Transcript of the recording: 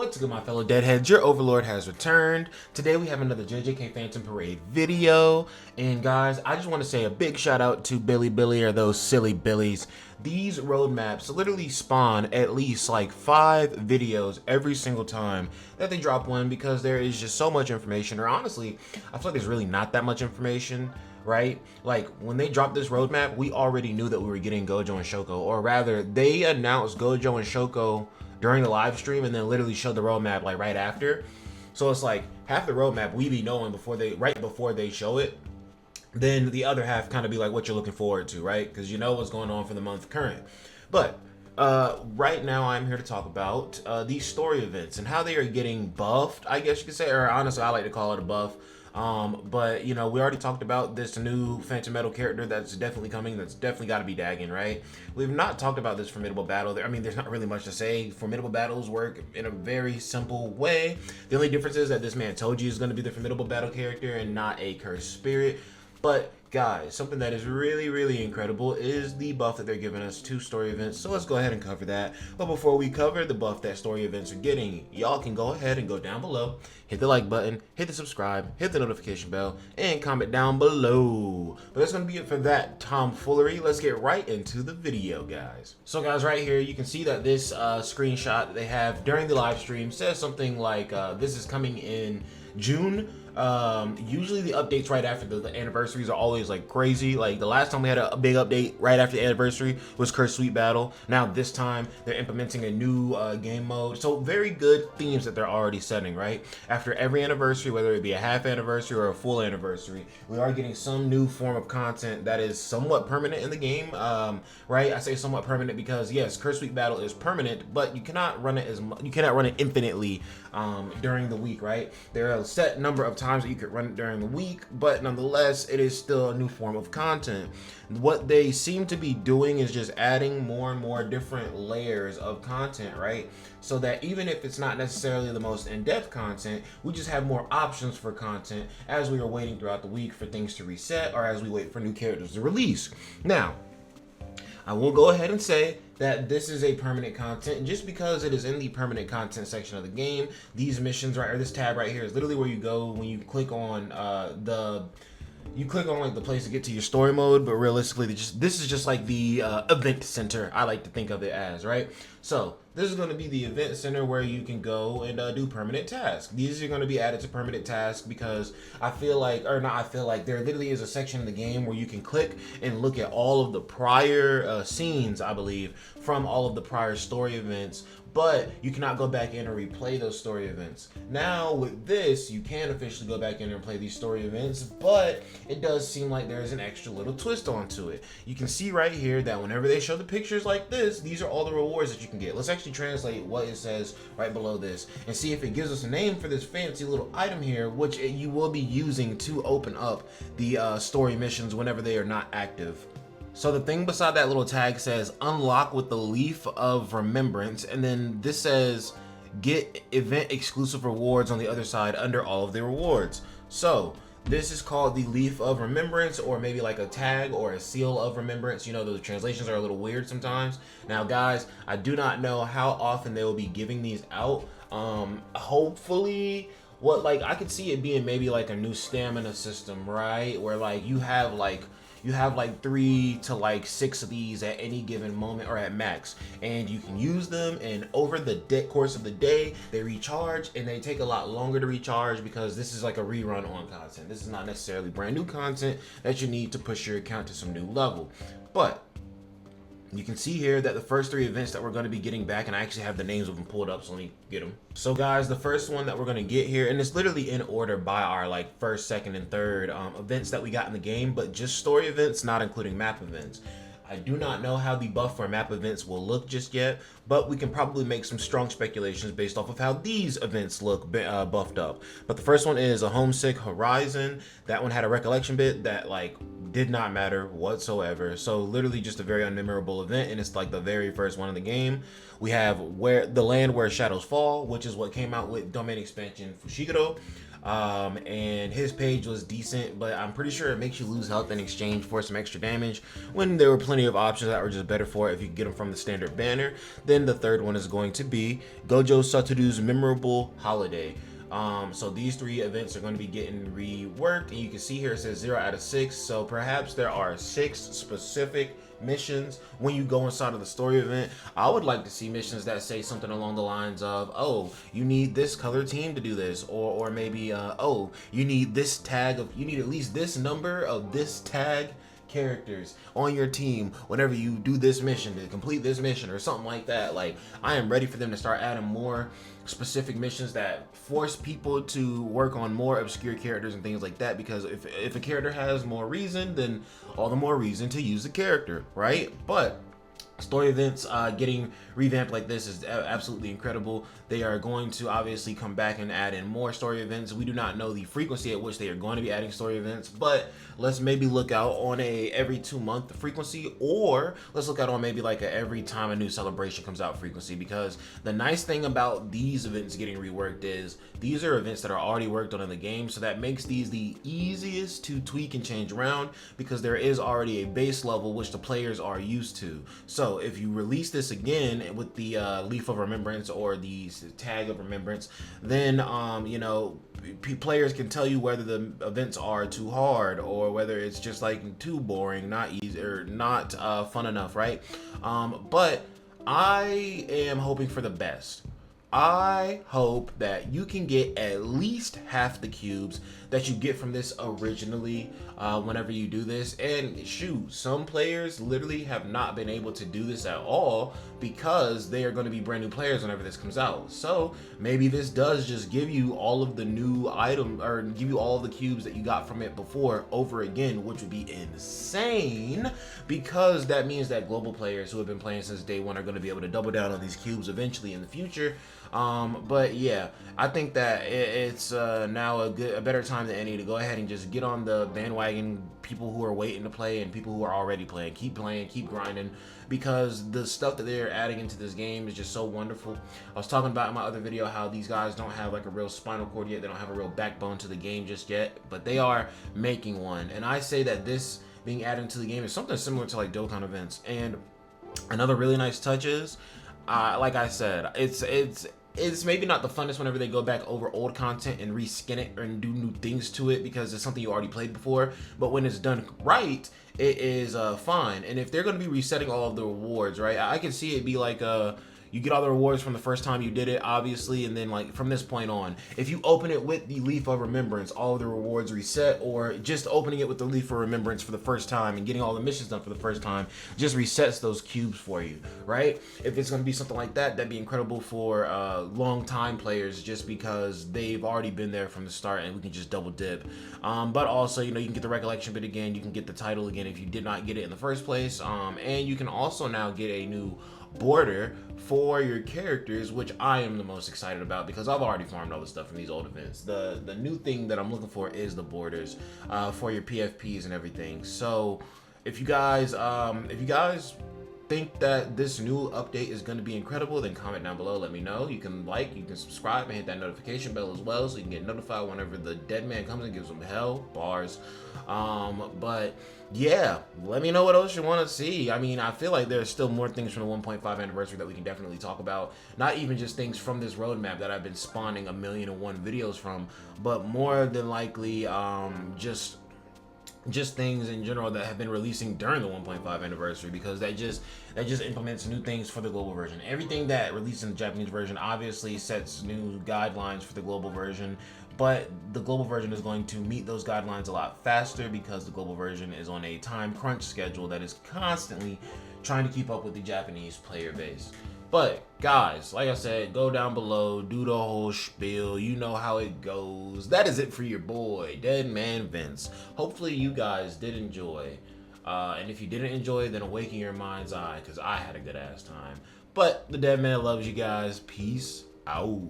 What's good, my fellow deadheads? Your overlord has returned. Today we have another JJK Phantom Parade video. And guys, I just want to say a big shout out to Billy or those silly Billies. These roadmaps literally spawn at least like 5 videos every single time that they drop one, because there is just so much information. Or honestly, I feel like there's really not that much information, right? Like when they dropped this roadmap, we already knew that we were getting Gojo and Shoko, or rather they announced Gojo and Shoko during the live stream and then literally showed the roadmap like right after. So it's like half the roadmap we be knowing right before they show it. Then the other half kind of be like what you're looking forward to, right? Because you know what's going on for the month current. But right now I'm here to talk about these story events and how they are getting buffed, I guess you could say, or honestly I like to call it a buff. But you know, we already talked about this new Phantom Metal character that's definitely coming. That's definitely got to be Dagon, right? We've not talked about this formidable battle. I mean, there's not really much to say. Formidable battles work in a very simple way. The only difference is that this man Toji is going to be the formidable battle character and not a cursed spirit. But guys, something that is really incredible is the buff that they're giving us to story events. So let's go ahead and cover that. But before we cover the buff that story events are getting, y'all can go ahead and go down below, hit the like button, hit the subscribe, hit the notification bell, and comment down below. But that's going to be it for that tomfoolery. Let's get right into the video, guys. So guys, right here you can see that this screenshot that they have during the live stream says something like this is coming in June. Usually the updates right after the anniversaries are always like crazy. Like the last time we had a big update right after the anniversary was Cursed Sweet Battle. Now this time they're implementing a new game mode. So very good themes that they're already setting, right? After every anniversary, whether it be a half anniversary or a full anniversary, we are getting some new form of content that is somewhat permanent in the game, right? I say somewhat permanent because yes, Cursed Sweet Battle is permanent, but you cannot run it infinitely during the week, right? There are a set number of times that you could run it during the week, but nonetheless it is still a new form of content. What they seem to be doing is just adding more and more different layers of content, right? So that even if it's not necessarily the most in-depth content, we just have more options for content as we are waiting throughout the week for things to reset, or as we wait for new characters to release. Now I will go ahead and say that this is a permanent content just because it is in the permanent content section of the game. These missions right, or this tab right here, is literally where you go when you click on like the place to get to your story mode. But realistically, this is just like the event center, I like to think of it as, right? So this is going to be the event center where you can go and do permanent tasks. These are going to be added to permanent tasks because there literally is a section in the game where you can click and look at all of the prior scenes, I believe, from all of the prior story events, but you cannot go back in and replay those story events. Now with this, you can officially go back in and play these story events, but it does seem like there's an extra little twist onto it. You can see right here that whenever they show the pictures like this, these are all the rewards that you can get. Let's actually translate what it says right below this and see if it gives us a name for this fancy little item here, which you will be using to open up the story missions whenever they are not active. So the thing beside that little tag says unlock with the Leaf of Remembrance, and then this says get event exclusive rewards on the other side under all of the rewards. So this is called the Leaf of Remembrance, or maybe like a tag or a seal of remembrance. You know, the translations are a little weird sometimes. Now guys, I do not know how often they will be giving these out. Hopefully I could see it being maybe like a new stamina system, right? Where like you have like 3 to 6 of these at any given moment or at max, and you can use them, and over the course of the day they recharge, and they take a lot longer to recharge because this is like a rerun on content. This is not necessarily brand new content that you need to push your account to some new level. But you can see here that the first 3 events that we're going to be getting back, and I actually have the names of them pulled up, so let me get them. So guys, the first one that we're going to get here, and it's literally in order by our first, second, and third events that we got in the game, but just story events, not including map events. I do not know how the buff for map events will look just yet, but we can probably make some strong speculations based off of how these events look buffed up. But the first one is a Homesick Horizon. That one had a recollection bit that did not matter whatsoever. So literally just a very unmemorable event, and it's like the very first one in the game. We have the Land Where Shadows Fall, which is what came out with Domain Expansion Fushiguro. and his page was decent, but I'm pretty sure it makes you lose health in exchange for some extra damage, when there were plenty of options that were just better for it if you get them from the standard banner. Then the third one is going to be Gojo Satoru's Memorable Holiday. So these 3 events are going to be getting reworked, and you can see here it says 0 out of 6, so perhaps there are 6 specific missions when you go inside of the story event. I would like to see missions that say something along the lines of, oh, you need this color team to do this, or maybe oh, you need this tag of, you need at least this number of this tag characters on your team whenever you do this mission to complete this mission, or something like that. Like, I am ready for them to start adding more specific missions that force people to work on more obscure characters and things like that, because if a character has more reason, then all the more reason to use the character, right? But story events getting revamped like this is absolutely incredible. They are going to obviously come back and add in more story events. We do not know the frequency at which they are going to be adding story events, but let's maybe look out on a every 2-month frequency, or let's look out on maybe like a every time a new celebration comes out frequency, because the nice thing about these events getting reworked is these are events that are already worked on in the game, so that makes these the easiest to tweak and change around, because there is already a base level which the players are used to. So if you release this again with the Leaf of Remembrance or the Tag of Remembrance, then you know, players can tell you whether the events are too hard, or whether it's just like too boring, not easy, or not fun enough, right? But I am hoping for the best. I hope that you can get at least half the cubes that you get from this originally whenever you do this. And shoot, some players literally have not been able to do this at all because they are going to be brand new players whenever this comes out. So maybe this does just give you all of the new item, or give you all of the cubes that you got from it before over again, which would be insane, because that means that global players who have been playing since day one are going to be able to double down on these cubes eventually in the future. But yeah, I think that it's now a better time than any to go ahead and just get on the bandwagon. People who are waiting to play and people who are already playing, keep grinding, because the stuff that they're adding into this game is just so wonderful. I was talking about in my other video how these guys don't have like a real spinal cord yet. They don't have a real backbone to the game just yet, but they are making one. And I say that this being added into the game is something similar to like Dokkan events. And another really nice touch is, like I said, it's maybe not the funnest whenever they go back over old content and reskin it and do new things to it, because it's something you already played before. But when it's done right, it is fine. And if they're going to be resetting all of the rewards, right, I can see it be like you get all the rewards from the first time you did it, obviously, and then like from this point on, if you open it with the Leaf of Remembrance, all of the rewards reset, or just opening it with the Leaf of Remembrance for the first time and getting all the missions done for the first time just resets those cubes for you, right? If it's going to be something like that, that'd be incredible for long time players, just because they've already been there from the start and we can just double dip. But also, you know, you can get the recollection bit again, you can get the title again if you did not get it in the first place, and you can also now get a new border for your characters, which I am the most excited about, because I've already farmed all the stuff from these old events. The new thing that I'm looking for is the borders for your PFPs and everything. So if you guys think that this new update is going to be incredible, then comment down below, let me know. You can like, you can subscribe, and hit that notification bell as well, so you can get notified whenever the dead man comes and gives them hell bars. But yeah, let me know what else you want to see. I mean, I feel like there's still more things from the 1.5 anniversary that we can definitely talk about. Not even just things from this roadmap that I've been spawning 1,000,001 videos from, but more than likely just things in general that have been releasing during the 1.5 anniversary, because that just implements new things for the global version. Everything that released in the Japanese version obviously sets new guidelines for the global version, but the global version is going to meet those guidelines a lot faster, because the global version is on a time crunch schedule that is constantly trying to keep up with the Japanese player base. But guys, like I said, go down below, do the whole spiel, you know how it goes. That is it for your boy, DEADMANVINCE. Hopefully you guys did enjoy. And if you didn't enjoy, then awaken your mind's eye, because I had a good ass time. But the Dead Man loves you guys. Peace out.